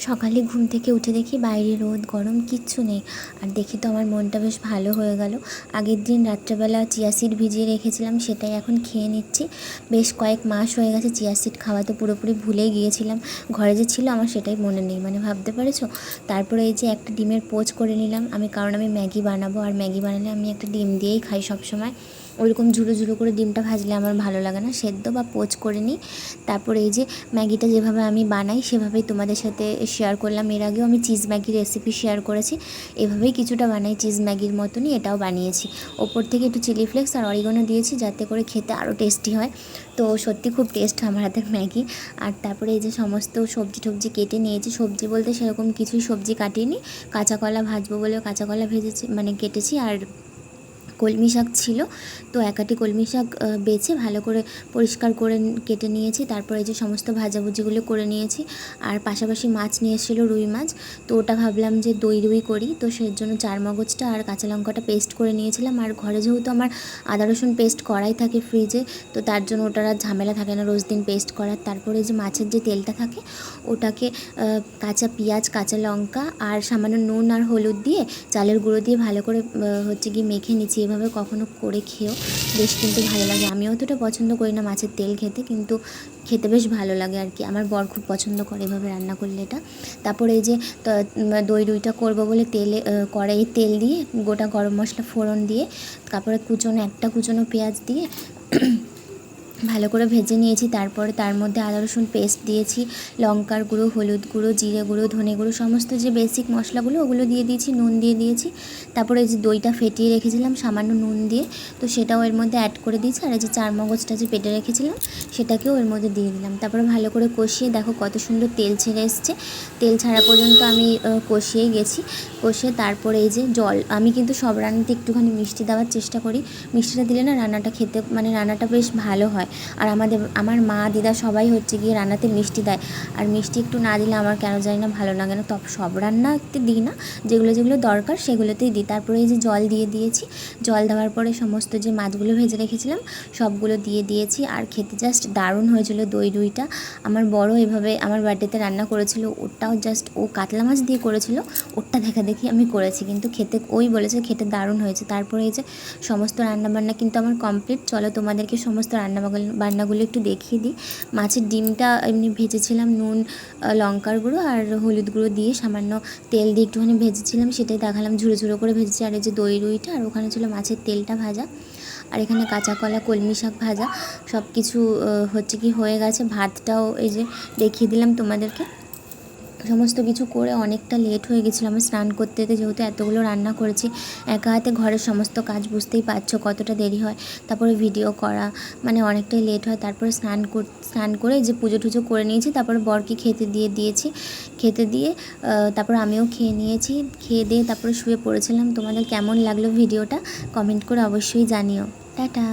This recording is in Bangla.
সকালে ঘুম থেকে উঠে দেখি বাইরে রোদ গরম কিচ্ছু নেই। আর দেখি তো আমার মনটা বেশ ভালো হয়ে গেল। আগের দিন রাত্রেবেলা চিয়া সিড ভিজিয়ে রেখেছিলাম, সেটাই এখন খেয়ে নিচ্ছি। বেশ কয়েক মাস হয়ে গেছে চিয়া সিড খাওয়া, তো পুরোপুরি ভুলেই গিয়েছিলাম। ঘরে যে ছিল আমার সেটাই মনে নেই, মানে ভাবতে পেরেছো। তারপরে এই যে একটা ডিমের পোচ করে নিলাম আমি, কারণ আমি ম্যাগি বানাবো, আর ম্যাগি বানালে আমি একটা ডিম দিয়েই খাই সবসময়। ওইরকম ঝুড়ো ঝুড়ো করে ডিমটা ভাজলে আমার ভালো লাগে না, সেদ্ধ বা পোচ করে নিই। তারপরে এই যে ম্যাগিটা যেভাবে আমি বানাই সেভাবেই তোমাদের সাথে শেয়ার করলাম। এর আগেও আমি চিজ ম্যাগির রেসিপি শেয়ার করেছি, এভাবেই কিছুটা বানাই চিজ ম্যাগির মতনই এটাও বানিয়েছি। ওপর থেকে একটু চিলি ফ্লেক্স আর অরিগানো দিয়েছি যাতে করে খেতে আরও টেস্টি হয়। তো সত্যি খুব টেস্ট আমার হাতের ম্যাগি। আর তারপরে এই যে সমস্ত সবজি টবজি কেটে নিয়েছি, সবজি বলতে সেরকম কিছুই সবজি কাটিনি, কাঁচা কলা ভাজবো বলেও কাঁচা কলা ভেজেছি, মানে কেটেছি। আর কলমি শাক ছিল, তো একাটি কলমি শাক বেছে ভালো করে পরিষ্কার করে কেটে নিয়েছি। তারপরে এই যে সমস্ত ভাজাভুজিগুলো করে নিয়েছি। আর পাশাপাশি মাছ নিয়ে এসেছিলো, রুই মাছ, তো ওটা ভাবলাম যে দই রুই করি, তো সেই জন্য চার মগজটা আর কাঁচা লঙ্কাটা পেস্ট করে নিয়েছিলাম। আর ঘরে যেহেতু আমার আদা রসুন পেস্ট করাই থাকে ফ্রিজে, তো তার জন্য ওটার আর ঝামেলা থাকে না রোজ দিন পেস্ট করার। তারপরে যে মাছের যে তেলটা থাকে ওটাকে কাঁচা পেঁয়াজ, কাঁচা লঙ্কা আর সামান্য নুন আর হলুদ দিয়ে চালের গুঁড়ো দিয়ে ভালো করে হচ্ছে গিয়ে মেখে নিচ্ছি। এভাবে কখনো করে খেও, বেশ কিন্তু ভালো লাগে। আমি অতটা পছন্দ করি না মাছের তেল খেতে, কিন্তু খেতে বেশ ভালো লাগে আর কি। আমার বর খুব পছন্দ করে এভাবে রান্না করলে এটা। তারপরে এই যে দই রুইটা করবো বলে তেলে কড়াইয়ে তেল দিয়ে গোটা গরম মশলা ফোড়ন দিয়ে, তারপরে একটা কুচনো পেঁয়াজ দিয়ে ভালো করে ভেজে নিয়েছি। তারপরে তার মধ্যে আদা রসুন পেস্ট দিয়েছি, লঙ্কার গুঁড়ো, হলুদ গুঁড়ো, জিরে গুঁড়ো, ধনে গুঁড়ো, সমস্ত যে বেসিক মশলাগুলো ওগুলো দিয়ে দিয়েছি, নুন দিয়ে দিয়েছি। তারপরে এই যে দইটা ফেটিয়ে রেখেছিলাম সামান্য নুন দিয়ে, তো সেটাও এর মধ্যে অ্যাড করে দিয়েছি। আর এই যে চার মগজটা যে পেটে রেখেছিলাম সেটাকেও এর মধ্যে দিয়ে দিলাম। তারপরে ভালো করে কষিয়ে দেখো কত সুন্দর তেল ছেড়ে এসছে। তেল ছাড়া পর্যন্ত আমি কষিয়ে গেছি। কষিয়ে তারপরে এই যে জল, আমি কিন্তু সব রান্নাতে একটুখানি মিষ্টি দেওয়ার চেষ্টা করি। মিষ্টিটা দিলে না রান্নাটা খেতে, মানে রান্নাটা বেশ ভালো হয়। আর আমার মা দিদা সবাই হচ্ছে গিয়ে রান্নাতে মিষ্টি দেয়, আর মিষ্টি একটু না দিলে আমার কেন জানি না ভালো লাগে না। তবে সব রান্নাতে দিই না, যেগুলো যেগুলো দরকার সেগুলোতেই দিই। তারপরে এই যে জল দিয়ে দিয়েছি, জল দেওয়ার পরে সমস্ত যে মাছগুলো ভেজে রেখেছিলাম সবগুলো দিয়ে দিয়েছি। আর খেতে জাস্ট দারুণ হয়েছিল দই রুইটা। আমার বড় এভাবে আমার বার্থডেতে রান্না করেছিল, ওটাও জাস্ট ও কাতলা মাছ দিয়ে করেছিল, ওটা দেখা দেখি আমি করেছি, কিন্তু খেতে ওই বলেছে খেতে দারুণ হয়েছে। তারপরে এই যে সমস্ত রান্নাবান্না কিন্তু আমার কমপ্লিট। চলো তোমাদেরকে সমস্ত বান্নাগুলো একটু দেখিয়ে দিই। মাছের ডিমটা এমনি ভেজেছিলাম নুন, লঙ্কার গুঁড়ো আর হলুদ গুঁড়ো দিয়ে, সামান্য তেল দিয়ে একটুখানি ভেজেছিলাম, সেটাই দেখালাম, ঝুড়ো ঝুড়ো করে ভেজেছি। আর এই যে দই রুইটা, আর ওখানে ছিল মাছের তেলটা ভাজা, আর এখানে কাঁচা কলা, কলমি শাক ভাজা, সব কিছু হচ্ছে কি হয়ে গেছে। ভাতটাও এই যে দেখিয়ে দিলাম তোমাদেরকে। সমস্ত কিছু করে অনেকটা লেট হয়ে গেছিলো আমার স্নান করতে, যেহেতু এতগুলো রান্না করেছি একা হাতে, ঘরের সমস্ত কাজ বুঝতেই পারছো কতটা দেরি হয়। তারপরে ভিডিও করা, মানে অনেকটাই লেট হয়। তারপরে স্নান করে যে পুজো টুজো করে নিয়েছি, তারপরে বরকে খেতে দিয়েছি। খেতে দিয়ে তারপর আমিও খেয়ে নিয়েছি। খেয়ে দিয়ে তারপরে শুয়ে পড়েছিলাম। তোমাদের কেমন লাগলো ভিডিওটা কমেন্ট করে অবশ্যই জানিও। টাটা।